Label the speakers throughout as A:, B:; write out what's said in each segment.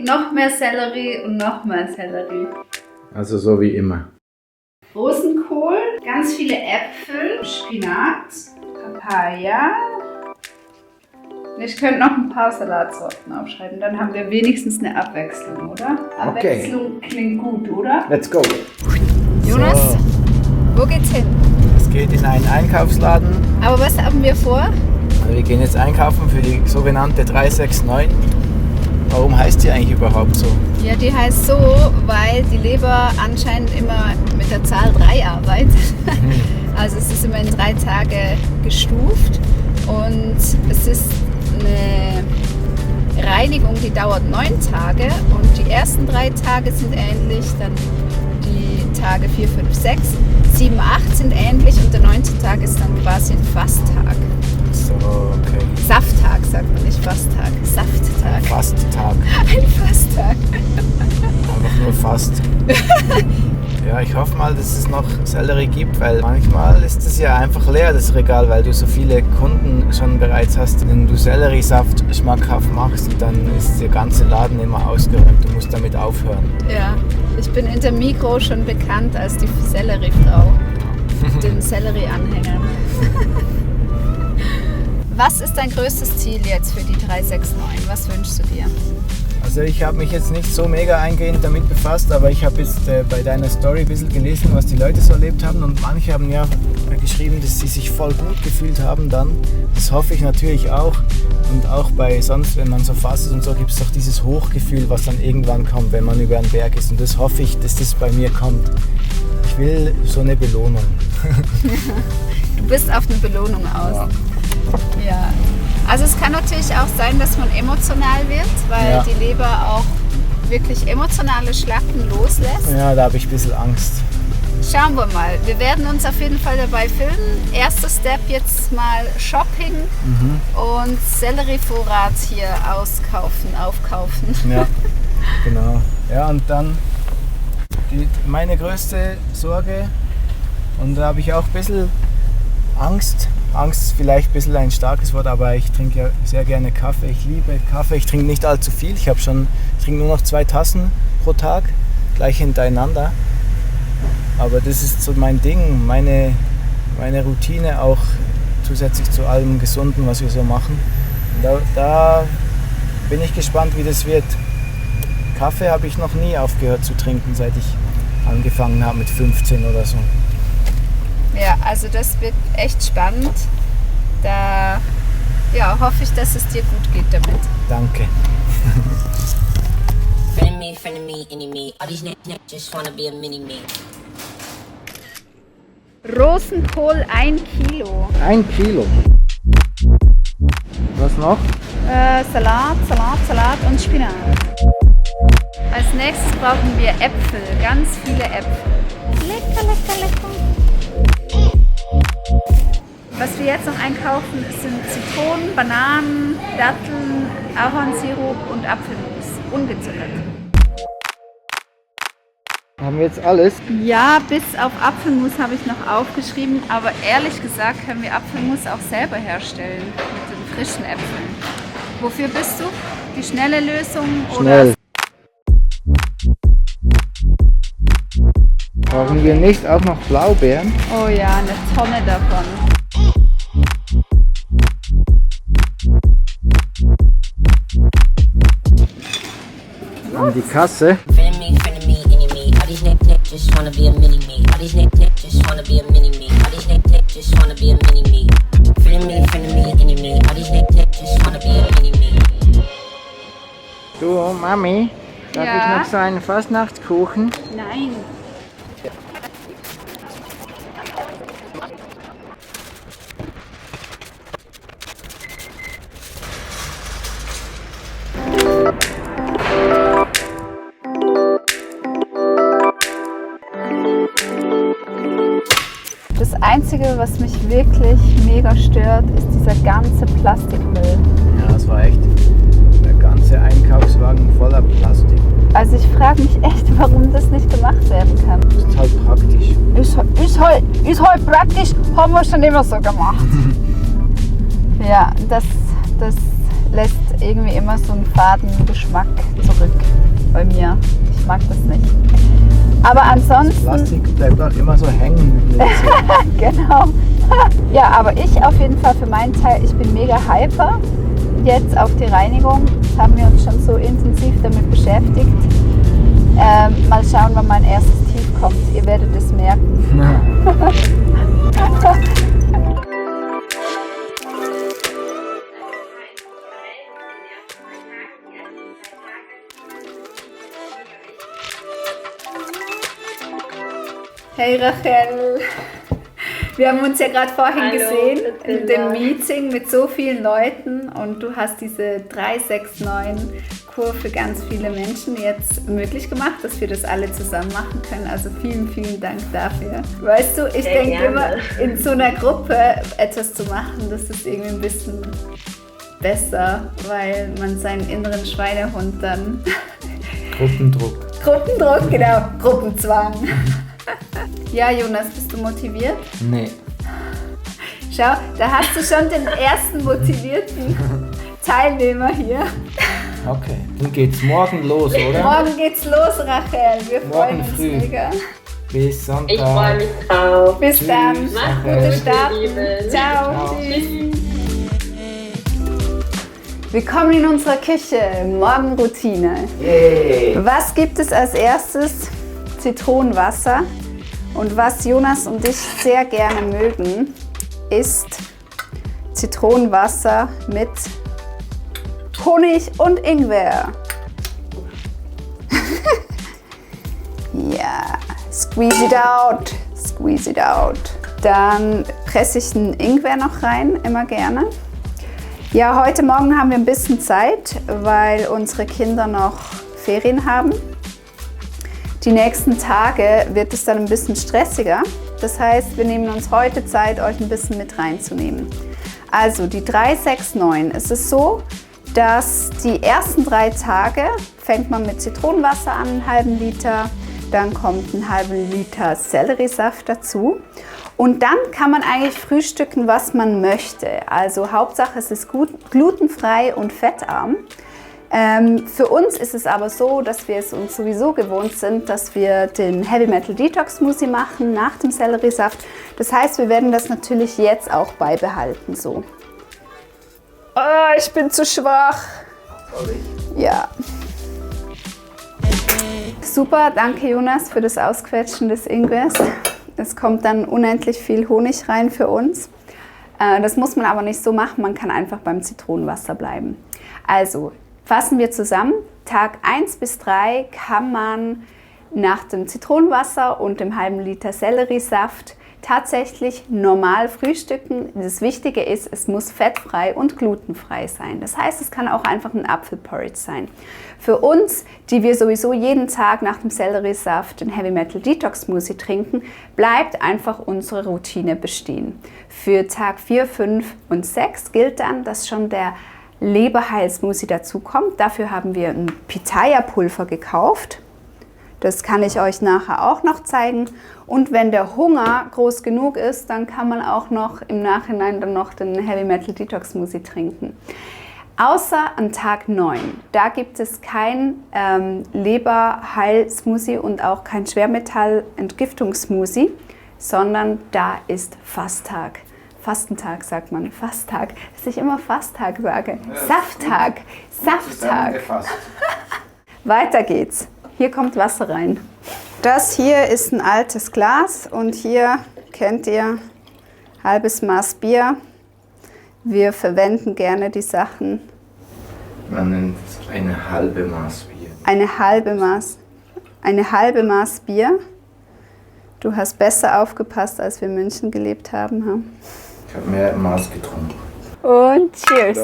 A: noch mehr Sellerie und noch mehr Sellerie.
B: Also so wie immer.
A: Rosenkohl, ganz viele Äpfel, Spinat, Papaya. Ich könnte noch ein paar Salatsorten aufschreiben, dann haben wir wenigstens eine Abwechslung, oder? Abwechslung klingt gut, oder?
B: Let's go.
A: Jonas, so. Wo geht's hin?
B: Es geht in einen Einkaufsladen.
A: Aber was haben wir vor?
B: Wir gehen jetzt einkaufen für die sogenannte 369. Warum heißt die eigentlich überhaupt so?
A: Ja, die heißt so, weil die Leber anscheinend immer mit der Zahl 3 arbeitet. Also es ist immer in 3 Tage gestuft und es ist eine Reinigung, die dauert 9 Tage und die ersten 3 Tage sind ähnlich, dann die Tage 4, 5, 6, 7, 8 sind ähnlich und der 9. Tag ist dann quasi ein Fasttag.
B: So, okay.
A: Safttag sagt man, nicht Fasttag, Safttag.
B: Fasttag.
A: Ein Fasttag.
B: Einfach nur fast. Ja, ich hoffe mal, dass es noch Sellerie gibt, weil manchmal ist es ja einfach leer, das Regal, weil du so viele Kunden schon bereits hast. Wenn du Selleriesaft schmackhaft machst, dann ist der ganze Laden immer ausgeräumt. Du musst damit aufhören.
A: Ja, ich bin in der Migros schon bekannt als die Selleriefrau mit den Sellerieanhängern. Was ist dein größtes Ziel jetzt für die 369? Was wünschst du dir?
B: Also ich habe mich jetzt nicht so mega eingehend damit befasst, aber ich habe jetzt bei deiner Story ein bisschen gelesen, was die Leute so erlebt haben und manche haben ja geschrieben, dass sie sich voll gut gefühlt haben dann. Das hoffe ich natürlich auch und auch bei sonst, wenn man so fastet und so, gibt es doch dieses Hochgefühl, was dann irgendwann kommt, wenn man über einen Berg ist und das hoffe ich, dass das bei mir kommt. Ich will so eine Belohnung.
A: Du bist auf eine Belohnung aus.
B: Ja.
A: Ja. Also es kann natürlich auch sein, dass man emotional wird, weil die Leber auch wirklich emotionale Schlachten loslässt.
B: Ja, da habe ich ein bisschen Angst.
A: Schauen wir mal. Wir werden uns auf jeden Fall dabei filmen. Erster Step jetzt mal Shopping und Sellerievorrat hier aufkaufen.
B: Ja, genau. Ja, und dann meine größte Sorge, und da habe ich auch ein bisschen Angst ist vielleicht ein bisschen ein starkes Wort, aber ich trinke ja sehr gerne Kaffee. Ich liebe Kaffee. Ich trinke nicht allzu viel. Ich trinke nur noch 2 Tassen pro Tag, gleich hintereinander. Aber das ist so mein Ding, meine Routine auch zusätzlich zu allem Gesunden, was wir so machen. Und da bin ich gespannt, wie das wird. Kaffee habe ich noch nie aufgehört zu trinken, seit ich angefangen habe mit 15 oder so.
A: Ja, also das wird echt spannend. Da hoffe ich, dass es dir gut geht damit.
B: Danke.
A: Rosenkohl 1 Kilo.
B: 1 Kilo. Was noch?
A: Salat und Spinat. Als nächstes brauchen wir Äpfel, ganz viele Äpfel. Lecker, lecker, lecker. Was wir jetzt noch einkaufen, sind Zitronen, Bananen, Datteln, Ahornsirup und Apfelmus. Ungezüchtet.
B: Haben wir jetzt alles?
A: Ja, bis auf Apfelmus habe ich noch aufgeschrieben, aber ehrlich gesagt können wir Apfelmus auch selber herstellen mit den frischen Äpfeln. Wofür bist du? Die schnelle Lösung
B: Schnell. Brauchen wir nicht auch noch Blaubeeren?
A: Oh ja, eine Tonne davon.
B: An die Kasse. Du, Mami, darf ich noch so einen Fastnachtskuchen?
A: Nein. Das Einzige, was mich wirklich mega stört, ist dieser ganze Plastikmüll.
B: Ja, das war echt der ganze Einkaufswagen voller Plastik.
A: Also ich frage mich echt, warum das nicht gemacht werden kann.
B: Das ist halt praktisch.
A: Ist halt praktisch, haben wir schon immer so gemacht. Ja, das lässt irgendwie immer so einen faden Geschmack zurück bei mir. Ich mag das nicht. Aber ansonsten...
B: Plastik bleibt auch immer so hängen.
A: Genau. Ja, aber ich auf jeden Fall für meinen Teil, ich bin mega hyper jetzt auf die Reinigung. Jetzt haben wir uns schon so intensiv damit beschäftigt. Mal schauen, wann mein erstes Tief kommt. Ihr werdet es merken.
B: Ja.
A: Hey Rachel, wir haben uns ja gerade vorhin gesehen in dem Meeting mit so vielen Leuten und du hast diese 369-Kur für ganz viele Menschen jetzt möglich gemacht, dass wir das alle zusammen machen können. Also vielen, vielen Dank dafür. Weißt du, ich denke immer, in so einer Gruppe etwas zu machen, das ist irgendwie ein bisschen besser, weil man seinen inneren Schweinehund dann... Gruppendruck, genau, Gruppenzwang. Ja, Jonas, bist du motiviert?
B: Nee.
A: Schau, da hast du schon den ersten motivierten Teilnehmer hier.
B: Okay, dann geht's morgen los, oder?
A: Morgen geht's los, Rachel. Wir freuen uns
B: früh.
A: mega.
B: Bis Sonntag.
C: Ich freue mich drauf.
A: Bis
B: Tschüss,
A: dann.
B: Rachel.
A: Gute Start.
C: Liebe.
A: Ciao.
B: Ciao.
A: Tschüss. Willkommen in unserer Küche. Morgenroutine.
B: Yay.
A: Was gibt es als erstes? Zitronenwasser. Und was Jonas und ich sehr gerne mögen, ist Zitronenwasser mit Honig und Ingwer. Ja, squeeze it out, squeeze it out. Dann presse ich den Ingwer noch rein, immer gerne. Ja, heute Morgen haben wir ein bisschen Zeit, weil unsere Kinder noch Ferien haben. Die nächsten Tage wird es dann ein bisschen stressiger. Das heißt, wir nehmen uns heute Zeit, euch ein bisschen mit reinzunehmen. Also die 369. Es ist so, dass die ersten 3 Tage fängt man mit Zitronenwasser an, einen halben Liter. Dann kommt ein halben Liter Selleriesaft dazu. Und dann kann man eigentlich frühstücken, was man möchte. Also Hauptsache, es ist glutenfrei und fettarm. Für uns ist es aber so, dass wir es uns sowieso gewohnt sind, dass wir den Heavy Metal Detox Smoothie machen nach dem Selleriesaft. Das heißt, wir werden das natürlich jetzt auch beibehalten so. Oh, ich bin zu schwach.
B: Sorry.
A: Ja. Super, danke Jonas für das Ausquetschen des Ingwers. Es kommt dann unendlich viel Honig rein für uns. Das muss man aber nicht so machen, man kann einfach beim Zitronenwasser bleiben. Also, fassen wir zusammen. Tag 1 bis 3 kann man nach dem Zitronenwasser und dem halben Liter Selleriesaft tatsächlich normal frühstücken. Das Wichtige ist, es muss fettfrei und glutenfrei sein. Das heißt, es kann auch einfach ein Apfelporridge sein. Für uns, die wir sowieso jeden Tag nach dem Selleriesaft den Heavy Metal Detox Smoothie trinken, bleibt einfach unsere Routine bestehen. Für Tag 4, 5 und 6 gilt dann, dass schon der Leberheil-Smoothie dazu kommt. Dafür haben wir ein Pitaya-Pulver gekauft. Das kann ich euch nachher auch noch zeigen. Und wenn der Hunger groß genug ist, dann kann man auch noch im Nachhinein dann noch den Heavy Metal Detox Smoothie trinken. Außer an Tag 9. Da gibt es kein Leberheil-Smoothie und auch kein Schwermetall-Entgiftungs-Smoothie, sondern da ist Fasttag. Fastentag sagt man, Fasttag, dass ich immer Fasttag sage. Ja, Safttag, Safttag. Weiter geht's. Hier kommt Wasser rein. Das hier ist ein altes Glas und hier kennt ihr halbes Maß Bier. Wir verwenden gerne die Sachen.
B: Man nennt es eine halbe Maß Bier.
A: Eine halbe Maß Bier. Du hast besser aufgepasst, als wir in München gelebt haben.
B: Ich habe mehr Maß getrunken.
A: Und cheers.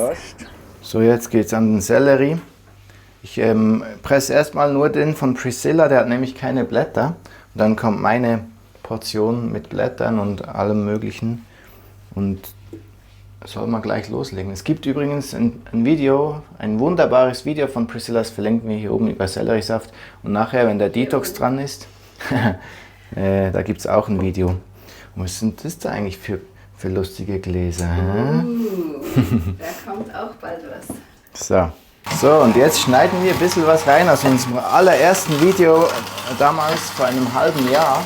B: So, jetzt geht's an den Sellerie. Ich presse erstmal nur den von Priscilla, der hat nämlich keine Blätter. Und dann kommt meine Portion mit Blättern und allem Möglichen. Und soll man gleich loslegen. Es gibt übrigens ein Video, ein wunderbares Video von Priscilla, das verlinken wir hier oben über Selleriesaft. Und nachher, wenn der Detox dran ist, da gibt es auch ein Video. Und was sind das da eigentlich für lustige Gläser?
A: Da kommt auch bald was.
B: So, und jetzt schneiden wir ein bisschen was rein aus unserem allerersten Video damals vor einem halben Jahr,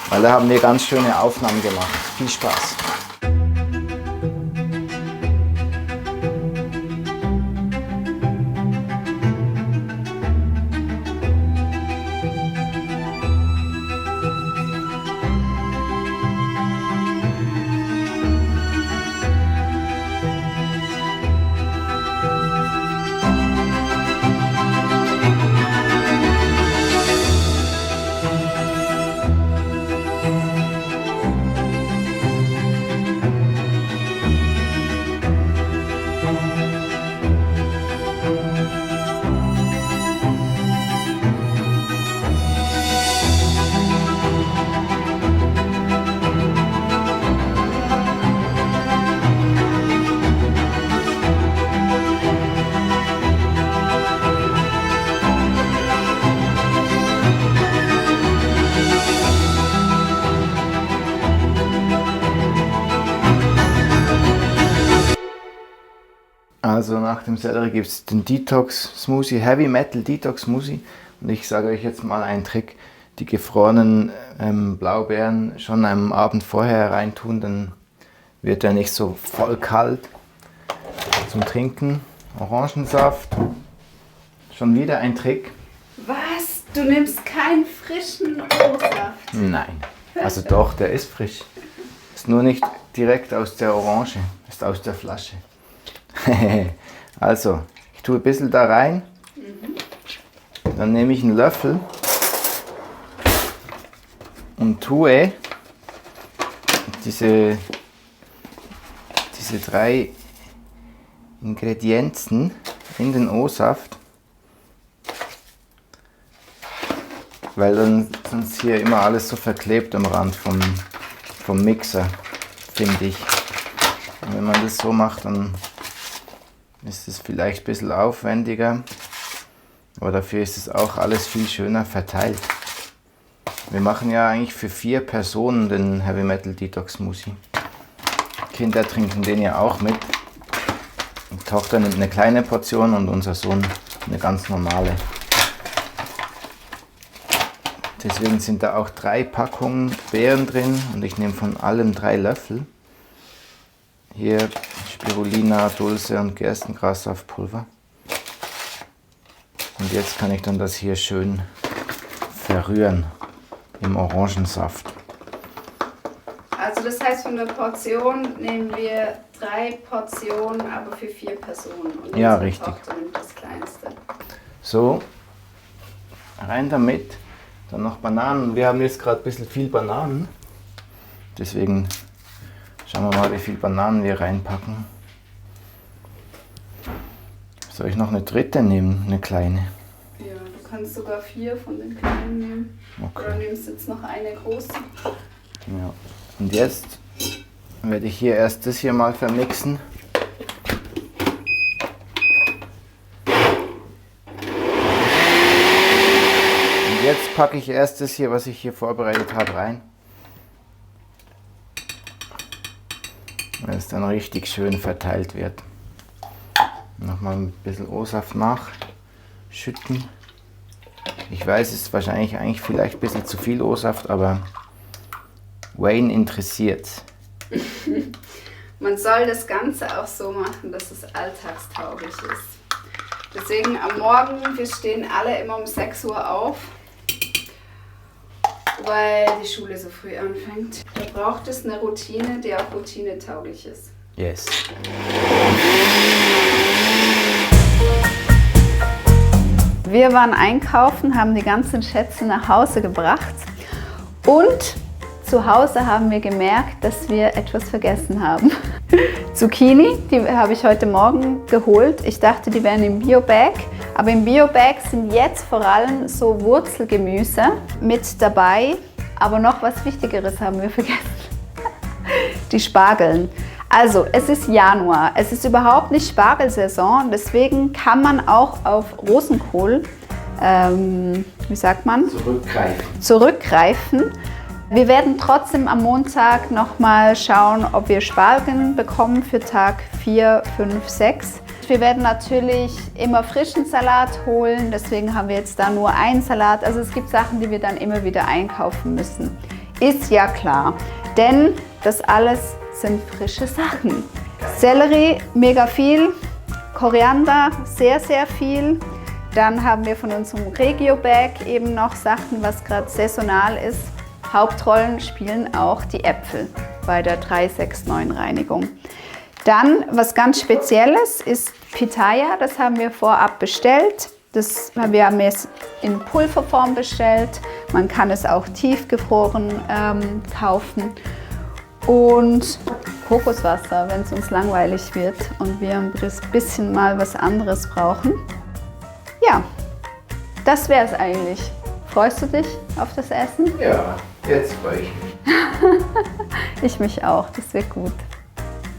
B: weil da haben wir ganz schöne Aufnahmen gemacht. Viel Spaß! Also nach dem Sellerie gibt es den Detox Smoothie, Heavy Metal Detox Smoothie. Und ich sage euch jetzt mal einen Trick: Die gefrorenen Blaubeeren schon am Abend vorher reintun, dann wird er nicht so voll kalt. Zum Trinken Orangensaft. Schon wieder ein Trick.
A: Was? Du nimmst keinen frischen O-Saft?
B: Nein, also doch, der ist frisch. Ist nur nicht direkt aus der Orange, ist aus der Flasche. Also, ich tue ein bisschen da rein, dann nehme ich einen Löffel und tue diese 3 Ingredienzen in den O-Saft, weil dann sonst hier immer alles so verklebt am Rand vom Mixer, finde ich. Und wenn man das so macht, dann ist es vielleicht ein bisschen aufwendiger, aber dafür ist es auch alles viel schöner verteilt. Wir machen ja eigentlich für 4 Personen den Heavy Metal Detox Smoothie. Kinder trinken den ja auch mit. Die Tochter nimmt eine kleine Portion und unser Sohn eine ganz normale. Deswegen sind da auch 3 Packungen Beeren drin und ich nehme von allem 3 Löffel. Hier Spirulina, Dulse und Gerstengrassaftpulver. Und jetzt kann ich dann das hier schön verrühren im Orangensaft.
A: Also das heißt, von der Portion nehmen wir 3 Portionen, aber für 4 Personen. Und
B: ja,
A: unsere
B: richtig.
A: Tochter nimmt das kleinste.
B: So, rein damit. Dann noch Bananen. Wir haben jetzt gerade ein bisschen viel Bananen. Deswegen schauen wir mal, wie viel Bananen wir reinpacken. Soll ich noch eine dritte nehmen, eine kleine?
A: Ja, du kannst sogar 4 von den kleinen nehmen.
B: Okay.
A: Oder nimmst jetzt noch eine große.
B: Ja. Und jetzt werde ich hier erst das hier mal vermixen. Und jetzt packe ich erst das hier, was ich hier vorbereitet habe, rein. Wenn es dann richtig schön verteilt wird. Nochmal ein bisschen O-Saft nachschütten. Ich weiß, es ist wahrscheinlich vielleicht ein bisschen zu viel O-Saft, aber Wayne interessiert.
A: Man soll das Ganze auch so machen, dass es alltagstauglich ist. Deswegen am Morgen, wir stehen alle immer um 6 Uhr auf, weil die Schule so früh anfängt. Da braucht es eine Routine, die auch routinetauglich ist.
B: Yes.
A: Wir waren einkaufen, haben die ganzen Schätze nach Hause gebracht und zu Hause haben wir gemerkt, dass wir etwas vergessen haben. Zucchini, die habe ich heute Morgen geholt. Ich dachte, die wären im Bio-Bag, aber im Bio-Bag sind jetzt vor allem so Wurzelgemüse mit dabei. Aber noch was Wichtigeres haben wir vergessen. Die Spargeln. Also, es ist Januar, es ist überhaupt nicht Spargelsaison, deswegen kann man auch auf Rosenkohl, wie sagt man? Zurückgreifen. Wir werden trotzdem am Montag nochmal schauen, ob wir Spargeln bekommen für Tag 4, 5, 6. wir werden natürlich immer frischen Salat holen, deswegen haben wir jetzt da nur einen Salat. Also es gibt Sachen, die wir dann immer wieder einkaufen müssen. Ist ja klar, denn das alles sind frische Sachen. Sellerie, mega viel. Koriander, sehr, sehr viel. Dann haben wir von unserem Regio-Bag eben noch Sachen, was gerade saisonal ist. Hauptrollen spielen auch die Äpfel bei der 369-Reinigung. Dann, was ganz Spezielles ist Pitaya, das haben wir vorab bestellt. Wir haben es in Pulverform bestellt. Man kann es auch tiefgefroren kaufen. Und Kokoswasser, wenn es uns langweilig wird und wir ein bisschen mal was anderes brauchen. Ja, das wäre es eigentlich. Freust du dich auf das Essen?
B: Ja, jetzt freue ich mich.
A: Ich mich auch, das wird gut.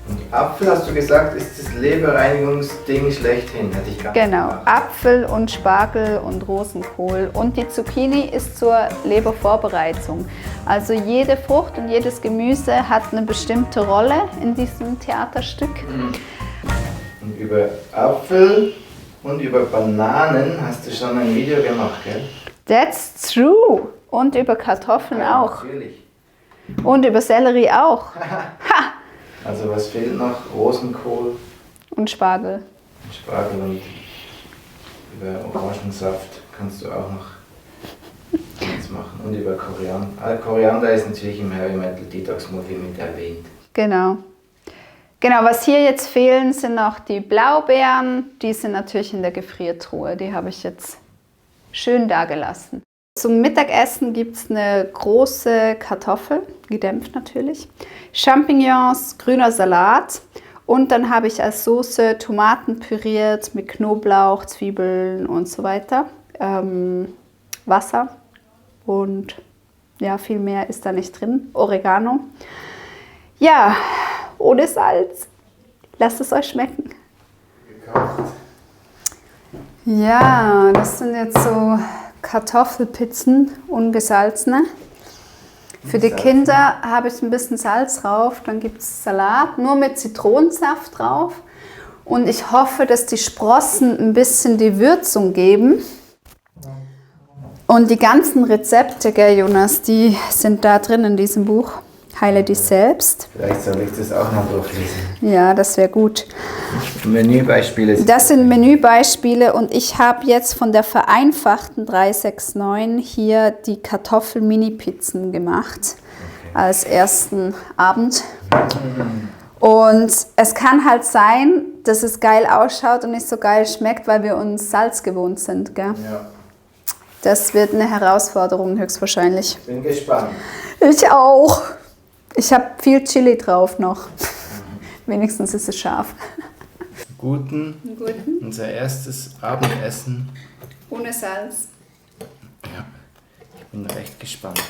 B: Und Apfel, hast du gesagt, ist das Leberreinigungsding schlechthin, hätte ich gar nicht
A: Genau,
B: gedacht.
A: Apfel und Spargel und Rosenkohl. Und die Zucchini ist zur Lebervorbereitung. Also jede Frucht und jedes Gemüse hat eine bestimmte Rolle in diesem Theaterstück.
B: Und über Apfel und über Bananen hast du schon ein Video gemacht, gell?
A: That's true. Und über Kartoffeln
B: Ja,
A: auch.
B: natürlich.
A: Und über Sellerie auch.
B: Also was fehlt noch? Rosenkohl,
A: Und Spargel.
B: Spargel und über Orangensaft kannst du auch noch was machen. Und über Koriander. Koriander ist natürlich im Heavy Metal Detox Movie mit erwähnt.
A: Genau. Genau, was hier jetzt fehlen, sind noch die Blaubeeren. Die sind natürlich in der Gefriertruhe. Die habe ich jetzt schön da gelassen. Zum Mittagessen gibt es eine große Kartoffel, gedämpft natürlich, Champignons, grüner Salat und dann habe ich als Soße Tomaten püriert mit Knoblauch, Zwiebeln und so weiter, Wasser und ja, viel mehr ist da nicht drin, Oregano. Ja, ohne Salz. Lasst es euch schmecken.
B: Gekocht.
A: Ja, das sind jetzt so Kartoffelpizzen, ungesalzene. Für die Kinder habe ich ein bisschen Salz drauf, dann gibt es Salat, nur mit Zitronensaft drauf. Und ich hoffe, dass die Sprossen ein bisschen die Würzung geben. Und die ganzen Rezepte, gell, Jonas, die sind da drin in diesem Buch. Heile dich selbst.
B: Vielleicht soll ich das auch noch durchlesen.
A: Ja, das wäre gut.
B: Menübeispiele.
A: Das sind Menübeispiele und ich habe jetzt von der vereinfachten 369 hier die Kartoffel-Mini-Pizzen gemacht als ersten Abend. Und es kann halt sein, dass es geil ausschaut und nicht so geil schmeckt, weil wir uns Salz gewohnt sind. Gell?
B: Ja.
A: Das wird eine Herausforderung höchstwahrscheinlich.
B: Bin gespannt.
A: Ich auch. Ich habe viel Chili drauf noch. Wenigstens ist es scharf.
B: Guten. Unser erstes Abendessen.
A: Ohne Salz.
B: Ja, ich bin recht gespannt.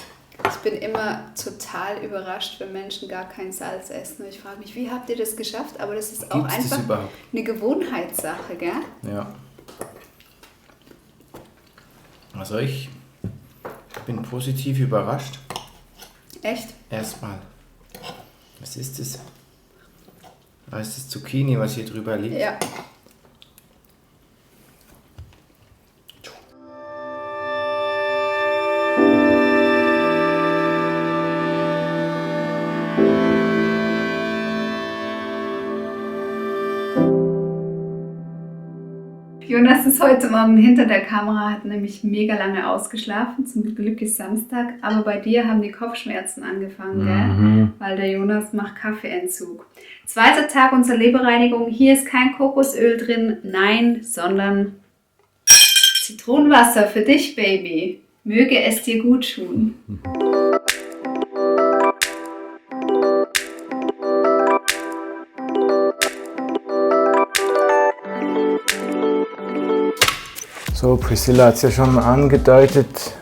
A: Ich bin immer total überrascht, wenn Menschen gar kein Salz essen. Ich frage mich, wie habt ihr das geschafft? Aber das ist auch
B: Gibt's das
A: einfach
B: überhaupt?
A: eine Gewohnheitssache, gell?
B: Ja. Also ich bin positiv überrascht.
A: Echt?
B: Erstmal. Was ist das? Da ist das Zucchini, was hier drüber liegt.
A: Ja. Jonas ist heute Morgen hinter der Kamera, hat nämlich mega lange ausgeschlafen. Zum Glück ist Samstag. Aber bei dir haben die Kopfschmerzen angefangen, gell? Weil der Jonas macht Kaffeeentzug. Zweiter Tag unserer Leberreinigung. Hier ist kein Kokosöl drin, nein, sondern Zitronenwasser für dich, Baby. Möge es dir gut tun.
B: So, Priscilla hat es ja schon angedeutet.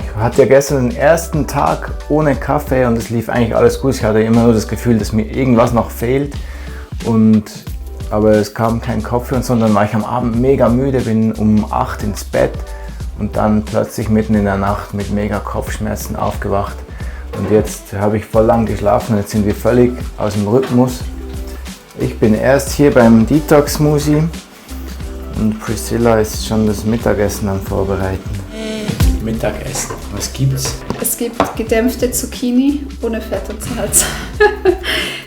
B: Ich hatte ja gestern den ersten Tag ohne Kaffee und es lief eigentlich alles gut. Ich hatte immer nur das Gefühl, dass mir irgendwas noch fehlt. Aber es kam kein Kaffee, sondern war ich am Abend mega müde, bin um 8 ins Bett und dann plötzlich mitten in der Nacht mit mega Kopfschmerzen aufgewacht. Und jetzt habe ich voll lang geschlafen und jetzt sind wir völlig aus dem Rhythmus. Ich bin erst hier beim Detox Smoothie Und Priscilla ist schon das Mittagessen am Vorbereiten. Mittagessen, was gibt's?
A: Es gibt gedämpfte Zucchini ohne Fett und Salz.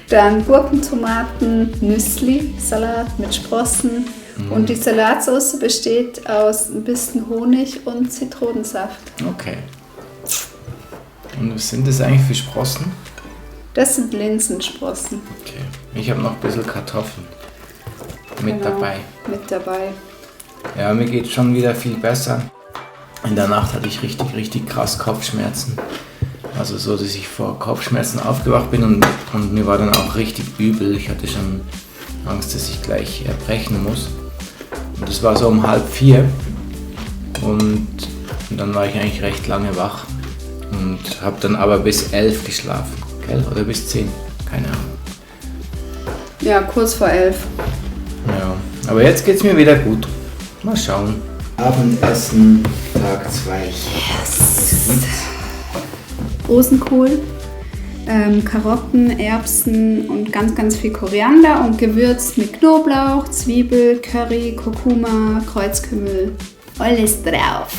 A: Dann Gurken, Tomaten, Nüssli, Salat mit Sprossen. Und die Salatsauce besteht aus ein bisschen Honig und Zitronensaft.
B: Okay. Und was sind das eigentlich für Sprossen?
A: Das sind Linsensprossen.
B: Okay. Ich habe noch ein bisschen Kartoffeln mit dabei.
A: Mit dabei.
B: Ja, mir geht schon wieder viel besser. In der Nacht hatte ich richtig krass Kopfschmerzen. Also so, dass ich vor Kopfschmerzen aufgewacht bin und mir war dann auch richtig übel. Ich hatte schon Angst, dass ich gleich erbrechen muss. Und das war so um 3:30 und dann war ich eigentlich recht lange wach und habe dann aber bis 11 geschlafen, gell? Oder bis 10, keine Ahnung.
A: Ja, kurz vor 11.
B: Ja, aber jetzt geht's mir wieder gut. Mal schauen. Abendessen, Tag 2.
A: Yes! Rosenkohl, Karotten, Erbsen und ganz viel Koriander und gewürzt mit Knoblauch, Zwiebel, Curry, Kurkuma, Kreuzkümmel. Alles drauf.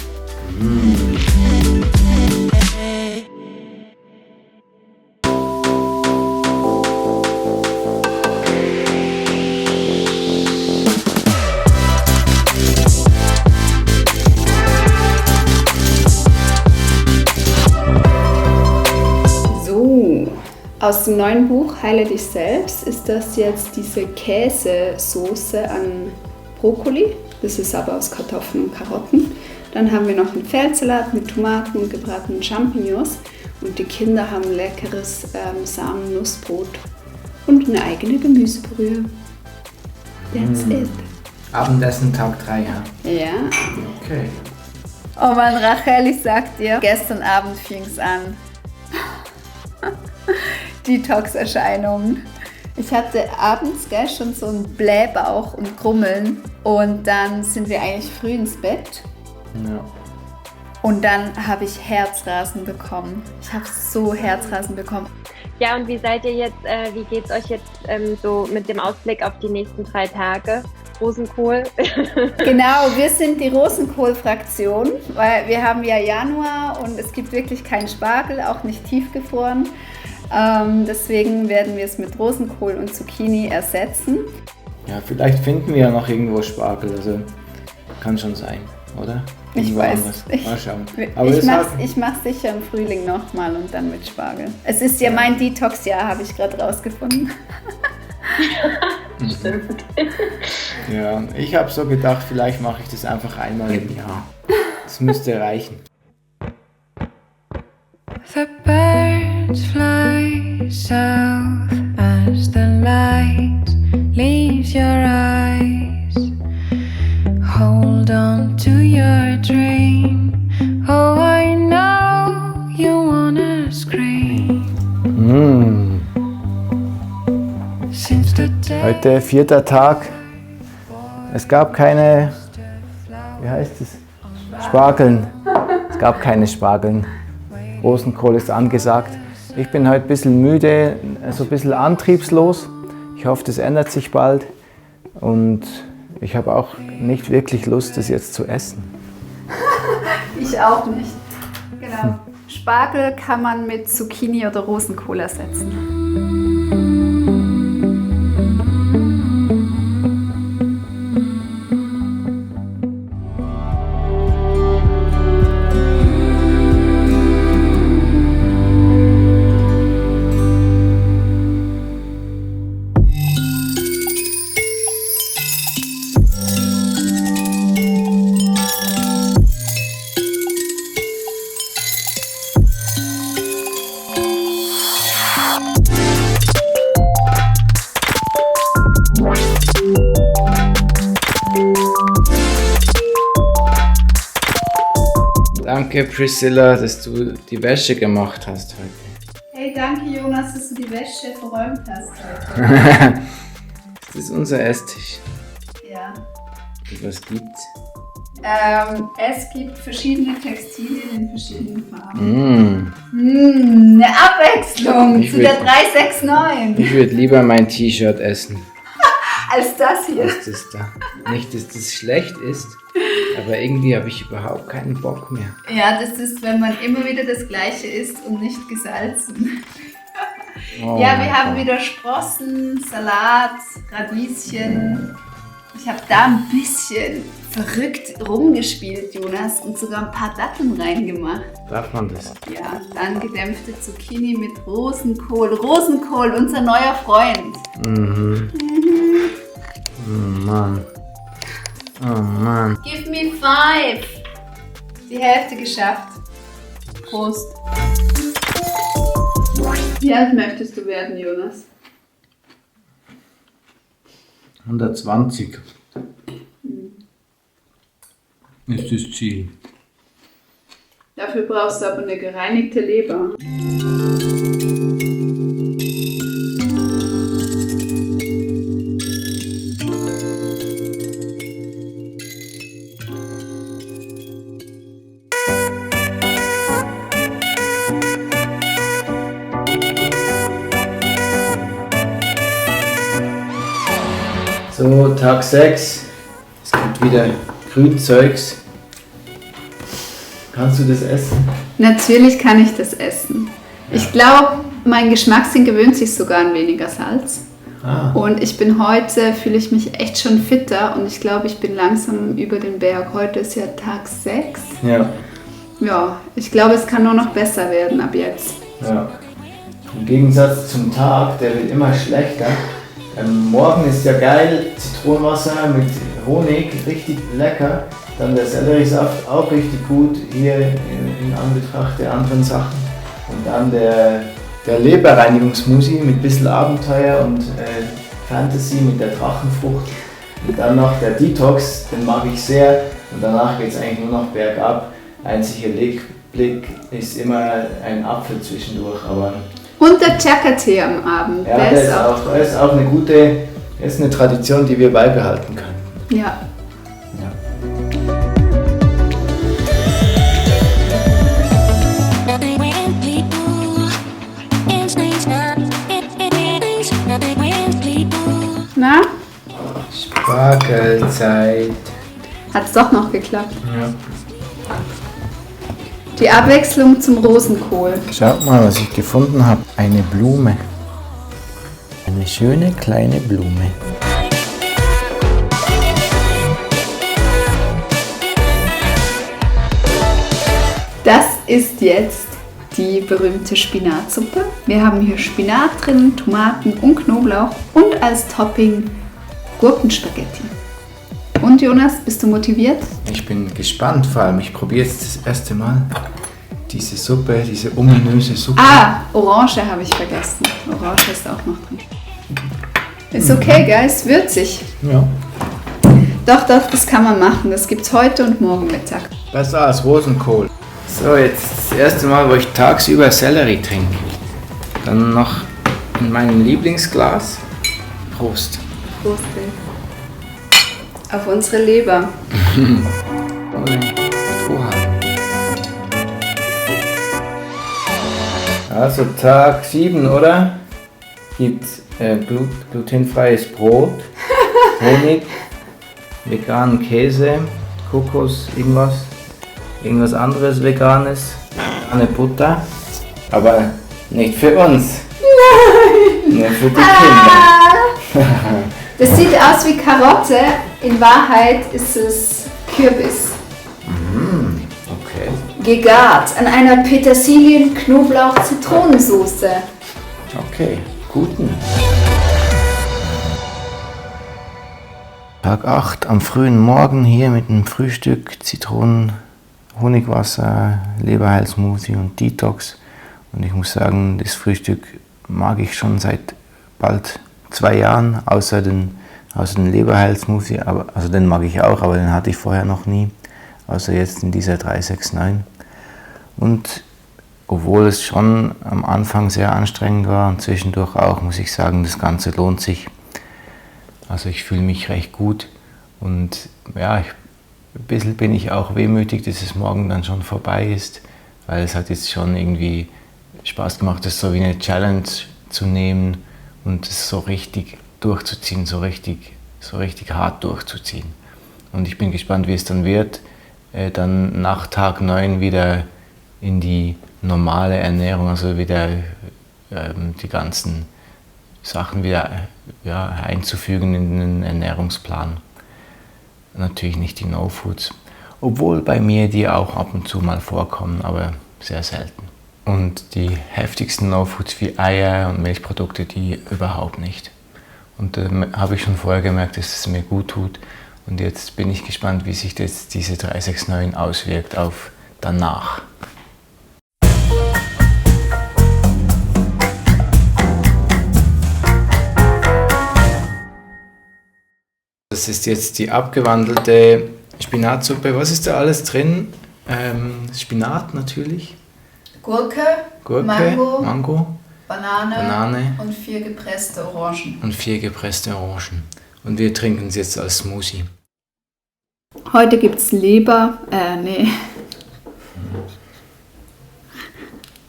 A: Aus dem neuen Buch Heile dich selbst ist das jetzt diese Käsesoße an Brokkoli. Das ist aber aus Kartoffeln und Karotten. Dann haben wir noch einen Feldsalat mit Tomaten und gebratenen Champignons. Und die Kinder haben leckeres Samen-Nussbrot und eine eigene Gemüsebrühe. That's it.
B: Abendessen, Tag 3, ja?
A: Ja.
B: Okay.
A: Oh Mann, Rachel, ich sag dir, gestern Abend fing's an. Detox-Erscheinungen. Ich hatte abends schon so einen Blähbauch und Grummeln und dann sind wir eigentlich früh ins Bett.
B: Ja.
A: Und dann habe ich Herzrasen bekommen. Ich habe so Herzrasen bekommen.
C: Ja, und wie seid ihr jetzt, wie geht's euch jetzt so mit dem Ausblick auf die nächsten 3 Tage? Rosenkohl?
A: Genau, wir sind die Rosenkohl-Fraktion, weil wir haben ja Januar und es gibt wirklich keinen Spargel, auch nicht tiefgefroren. Deswegen werden wir es mit Rosenkohl und Zucchini ersetzen.
B: Ja, vielleicht finden wir ja noch irgendwo Spargel, also kann schon sein, oder?
A: Ich weiß.
B: Mal schauen.
A: Ich mach's sicher im Frühling nochmal und dann mit Spargel. Es ist ja mein Detox-Jahr, habe ich gerade rausgefunden.
C: Stimmt.
B: Ja, ich habe so gedacht, vielleicht mache ich das einfach einmal im Jahr. Das müsste reichen.
D: The birds fly south as the light leaves your eyes. Hold on to your dream. Oh, I know you wanna scream. Since the day
B: Heute 4. Tag. Es gab keine, wie heißt es? Spargeln. Es gab keine Spargeln. Rosenkohl ist angesagt. Ich bin heute ein bisschen müde, so ein bisschen antriebslos. Ich hoffe, das ändert sich bald. Und ich habe auch nicht wirklich Lust, das jetzt zu essen.
A: Ich auch nicht. Genau. Spargel kann man mit Zucchini oder Rosenkohl ersetzen.
B: Danke Priscilla, dass du die Wäsche gemacht hast heute.
A: Hey, danke Jonas, dass du die Wäsche verräumt hast heute.
B: Das ist unser Esstisch.
A: Ja.
B: Und was gibt's?
A: Es gibt verschiedene Textilien in verschiedenen Farben. Eine Abwechslung zu der 369.
B: Ich würde lieber mein T-Shirt essen.
A: als das hier.
B: Als das da. Nicht, dass das schlecht ist, aber irgendwie habe ich überhaupt keinen Bock mehr.
A: Ja, das ist, wenn man immer wieder das Gleiche isst und nicht gesalzen.
B: Oh
A: Ja, wir haben
B: Gott.
A: wieder Sprossen, Salat, Radieschen. Ich habe da ein bisschen verrückt rumgespielt, Jonas, und sogar ein paar Datteln reingemacht.
B: Darf man das?
A: Ja, dann gedämpfte Zucchini mit Rosenkohl. Rosenkohl, unser neuer Freund.
B: Mhm. Oh Mann. Oh Mann.
A: Give me 5. Die Hälfte geschafft. Prost. Wie alt möchtest du werden, Jonas?
B: 120 ist das Ziel.
A: Dafür brauchst du aber eine gereinigte Leber.
B: So, Tag 6. Es gibt wieder Grünzeugs. Kannst du das essen?
A: Natürlich kann ich das essen. Ich glaube, mein Geschmackssinn gewöhnt sich sogar an weniger Salz.
B: Ah.
A: Und ich bin heute, fühle ich mich echt schon fitter und ich glaube, ich bin langsam über den Berg. Heute ist ja Tag 6.
B: Ja.
A: Ja, ich glaube, es kann nur noch besser werden ab jetzt.
B: Ja. Im Gegensatz zum Tag, der wird immer schlechter. Morgen ist ja geil, Zitronenwasser mit Honig, richtig lecker. Dann der Selleriesaft, auch richtig gut, hier in Anbetracht der anderen Sachen. Und dann der Leberreinigungssmoothie mit ein bisschen Abenteuer und Fantasy mit der Drachenfrucht. Und dann noch der Detox, den mag ich sehr. Und danach geht es eigentlich nur noch bergab. Einziger Blick ist immer ein Apfel zwischendurch. Aber
A: Und der Chaka-Tee am Abend.
B: ja,
A: der
B: ist auch eine gute, ist eine Tradition, die wir beibehalten können.
A: Ja.
B: Ja.
A: Na,
B: Spargelzeit.
A: hat's doch noch geklappt.
B: Ja.
A: Die Abwechslung zum Rosenkohl.
B: Schaut mal, was ich gefunden habe. Eine Blume. Eine schöne kleine Blume.
A: Das ist jetzt die berühmte Spinatsuppe. Wir haben hier Spinat drin, Tomaten und Knoblauch und als Topping Gurkenspaghetti. Und Jonas, bist du motiviert?
B: Ich bin gespannt, vor allem. Ich probiere jetzt das erste Mal diese Suppe, diese ominöse Suppe.
A: Ah, Orange habe ich vergessen. Orange ist auch noch drin. Ist okay, gell? Ist würzig.
B: Ja.
A: Doch, das kann man machen. Das gibt's heute und morgen Mittag.
B: Besser als Rosenkohl. So, jetzt das erste Mal, wo ich tagsüber Sellerie trinke. Dann noch in meinem Lieblingsglas. Prost.
A: Prost, Bill. Auf unsere Leber.
B: Also Tag 7, oder? Gibt glutenfreies Brot, Honig, veganen Käse, Kokos, irgendwas anderes Veganes, eine Butter, aber nicht für uns. Nein! Nur für die Kinder.
A: Das sieht aus wie Karotte. In Wahrheit ist es Kürbis.
B: Okay.
A: Gegart an einer Petersilien-Knoblauch-Zitronensoße.
B: Okay, guten. Tag 8 am frühen Morgen hier mit dem Frühstück, Zitronen, Honigwasser, Leberheilsmoothie und Detox. Und ich muss sagen, das Frühstück mag ich schon seit bald 2 Jahren, außer den Leberheilsmoothie, also den mag ich auch, aber den hatte ich vorher noch nie, außer jetzt in dieser 369. Und obwohl es schon am Anfang sehr anstrengend war und zwischendurch auch, muss ich sagen, das Ganze lohnt sich. Also ich fühle mich recht gut und ja, ein bisschen bin ich auch wehmütig, dass es morgen dann schon vorbei ist, weil es hat jetzt schon irgendwie Spaß gemacht, das so wie eine Challenge zu nehmen und es so richtig durchzuziehen, so richtig so richtig hart durchzuziehen. Und ich bin gespannt, wie es dann wird, dann nach Tag 9 wieder in die normale Ernährung, also wieder die ganzen Sachen wieder einzufügen in den Ernährungsplan. Natürlich nicht die No-Foods, obwohl bei mir die auch ab und zu mal vorkommen, aber sehr selten. Und die heftigsten No-Foods wie Eier und Milchprodukte, die überhaupt nicht. Und da habe ich schon vorher gemerkt, dass es mir gut tut. Und jetzt bin ich gespannt, wie sich jetzt diese 369 auswirkt auf danach. Das ist jetzt die abgewandelte Spinatsuppe. Was ist da alles drin? Spinat natürlich.
A: Gurke,
B: Mango,
A: Banane und 4 gepresste Orangen.
B: Und wir trinken es jetzt als Smoothie.
A: Heute gibt es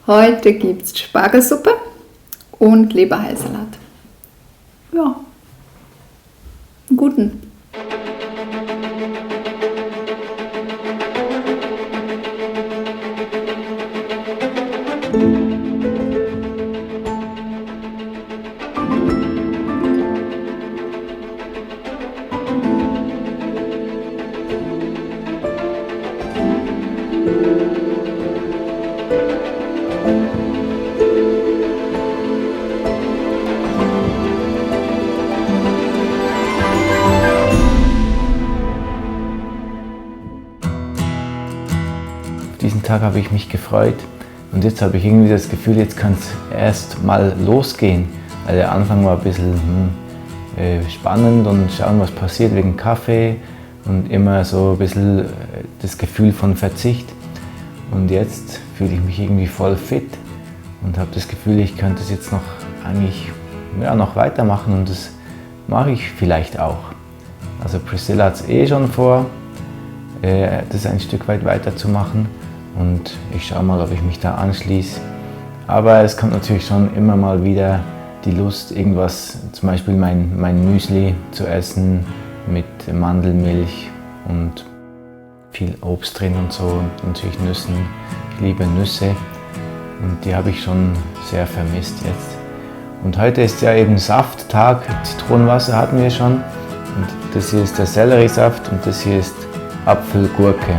A: Heute gibt es Spargelsuppe und Leberhaisalat. Ja, einen guten.
B: Diesen Tag habe ich mich gefreut und jetzt habe ich irgendwie das Gefühl, jetzt kann es erst mal losgehen. Weil der Anfang war ein bisschen spannend und schauen, was passiert wegen Kaffee und immer so ein bisschen das Gefühl von Verzicht. Und jetzt fühle ich mich irgendwie voll fit und habe das Gefühl, ich könnte es jetzt noch noch weitermachen und das mache ich vielleicht auch. Also Priscilla hat es schon vor, das ein Stück weit weiterzumachen. Und ich schaue mal, ob ich mich da anschließe. Aber es kommt natürlich schon immer mal wieder die Lust, irgendwas, zum Beispiel mein Müsli zu essen mit Mandelmilch und viel Obst drin und so und natürlich Nüssen. Ich liebe Nüsse und die habe ich schon sehr vermisst jetzt. Und heute ist ja eben Safttag, Zitronenwasser hatten wir schon. Und das hier ist der Selleriesaft und das hier ist Apfelgurke.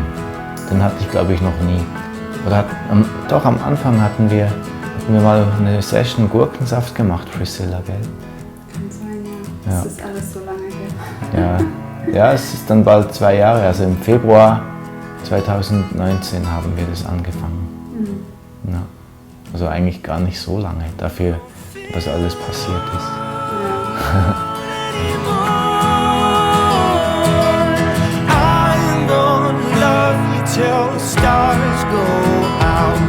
B: Den hatte ich, glaube ich, noch nie. Oder doch am Anfang hatten wir mal eine Session Gurkensaft gemacht, Priscilla, gell?
A: Kann sein, ja. Das ist alles so lange her.
B: Ja, es ist dann bald 2 Jahre. Also im Februar 2019 haben wir das angefangen. Ja. Also eigentlich gar nicht so lange dafür, was alles passiert ist. Ja.
E: Till the stars go out.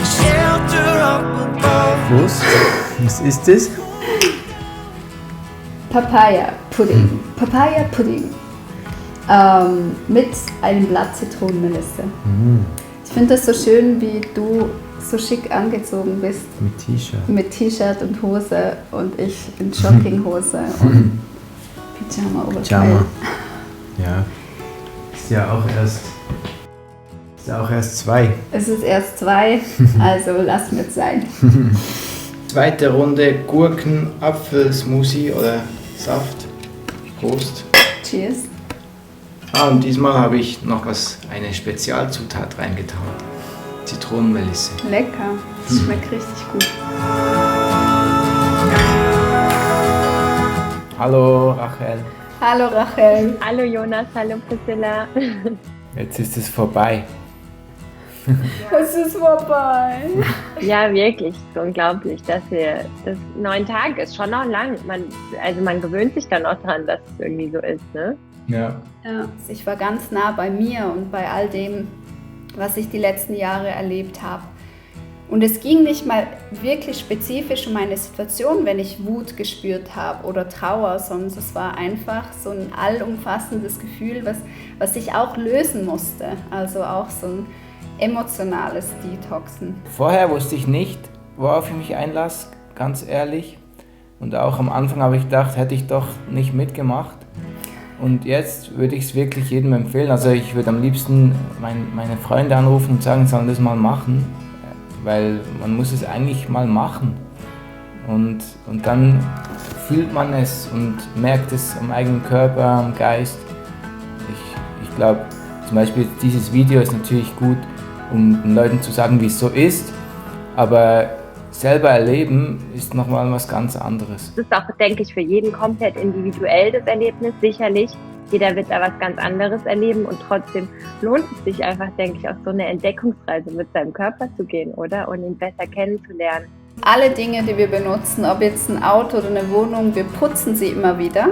E: Shelter up above.
B: Was ist das?
A: Papaya Pudding. Papaya Pudding. Mit einem Blatt Zitronenmelisse. Ich finde das so schön, wie du so schick angezogen bist.
B: Mit T-Shirt.
A: Mit T-Shirt und Hose und ich in Jogginghose und Pyjama-Oberteil.
B: Ja. Ist ja auch erst 2.
A: Es ist erst 2, also lass mir sein.
B: Zweite Runde Gurken-Apfel-Smoothie oder Saft. Prost.
A: Cheers.
B: Und diesmal habe ich noch eine Spezialzutat reingetan. Zitronenmelisse.
A: Lecker. Das schmeckt richtig gut.
B: Hallo Rachel.
A: Hallo Rachel.
C: Hallo Jonas, hallo Priscilla.
B: Jetzt ist es vorbei.
A: Es ist vorbei.
C: Ja, wirklich, ist unglaublich, das 9 Tage ist schon noch lang. Man gewöhnt sich dann auch dran, dass es irgendwie so ist, ne?
B: Ja.
A: Ich war ganz nah bei mir und bei all dem, was ich die letzten Jahre erlebt habe. Und es ging nicht mal wirklich spezifisch um eine Situation, wenn ich Wut gespürt habe oder Trauer, sondern es war einfach so ein allumfassendes Gefühl, was ich auch lösen musste. Also auch so ein emotionales Detoxen.
B: Vorher wusste ich nicht, worauf ich mich einlasse, ganz ehrlich. Und auch am Anfang habe ich gedacht, hätte ich doch nicht mitgemacht. Und jetzt würde ich es wirklich jedem empfehlen. Also ich würde am liebsten meine Freunde anrufen und sagen, sie sollen das mal machen. Weil man muss es eigentlich mal machen. Und dann fühlt man es und merkt es am eigenen Körper, am Geist. Ich glaube, zum Beispiel dieses Video ist natürlich gut, um den Leuten zu sagen, wie es so ist. Aber selber erleben ist nochmal was ganz anderes.
C: Das ist auch, denke ich, für jeden komplett individuell das Erlebnis, sicherlich. Jeder wird da was ganz anderes erleben und trotzdem lohnt es sich einfach, denke ich, auf so eine Entdeckungsreise mit seinem Körper zu gehen, oder? Und ihn besser kennenzulernen.
A: Alle Dinge, die wir benutzen, ob jetzt ein Auto oder eine Wohnung, wir putzen sie immer wieder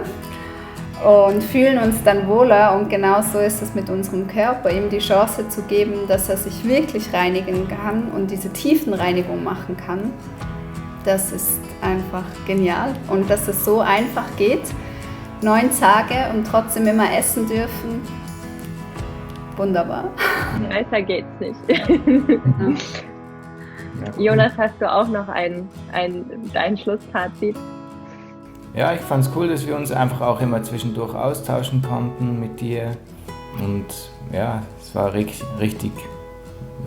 A: und fühlen uns dann wohler. Und genauso ist es mit unserem Körper, ihm die Chance zu geben, dass er sich wirklich reinigen kann und diese Tiefenreinigung machen kann. Das ist einfach genial und dass es so einfach geht. 9 Tage und trotzdem immer essen dürfen. Wunderbar.
C: Besser geht's nicht. Jonas, hast du auch noch dein Schlussfazit?
B: Ja, ich fand es cool, dass wir uns einfach auch immer zwischendurch austauschen konnten mit dir. Und ja, es war richtig,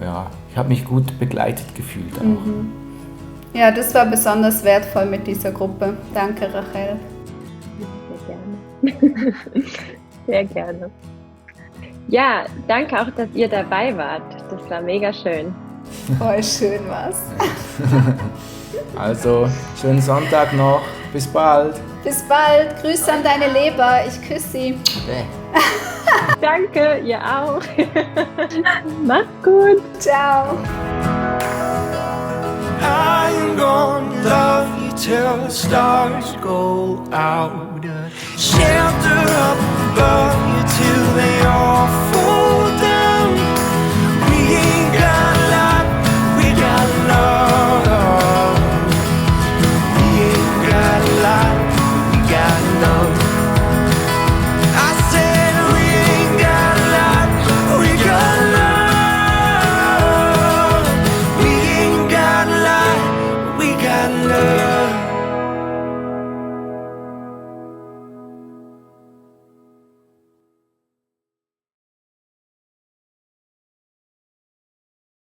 B: ja, ich habe mich gut begleitet gefühlt auch.
A: Ja, das war besonders wertvoll mit dieser Gruppe. Danke, Rachel.
C: Sehr gerne. Sehr gerne. Ja, danke auch, dass ihr dabei wart. Das war mega schön.
A: Voll schön war's.
B: Also, schönen Sonntag noch. Bis bald.
A: Bis bald. Grüße an deine Leber. Ich küsse sie.
B: Okay.
C: Danke, ihr auch. Macht's gut.
A: Ciao.
E: I'm gonna love you till the stars go out. Shelter up above.